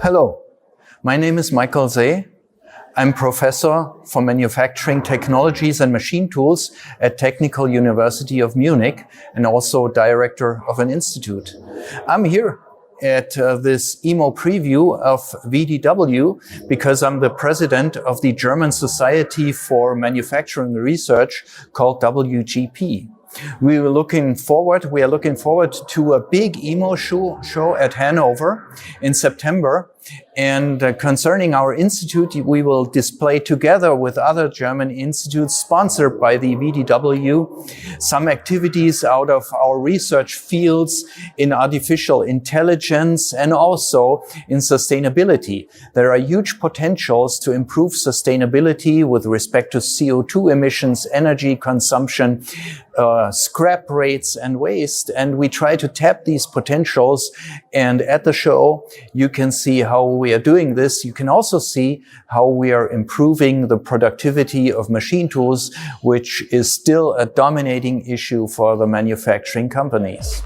Hello, my name is 𝘊𝘵𝘵𝘩. I'm professor for manufacturing technologies and machine tools at Technical University of Munich and also director of an institute. I'm here at this EMO preview of 𝘊𝘵𝘵𝘊𝘵 because I'm the president of the German Society for Manufacturing Research called WGP. We are looking forward to a big EMO show at Hannover in September. And concerning our institute, we will display together with other German institutes sponsored by the 𝘊𝘵𝘵𝘊𝘵 some activities out of our research fields in artificial intelligence and also in sustainability. There are huge potentials to improve sustainability with respect to CO2 emissions, energy consumption, scrap rates and waste. And we try to tap these potentials. And at the show, you can see how we are doing this. You can also see how we are improving the productivity of machine tools, which is still a dominating issue for the manufacturing companies.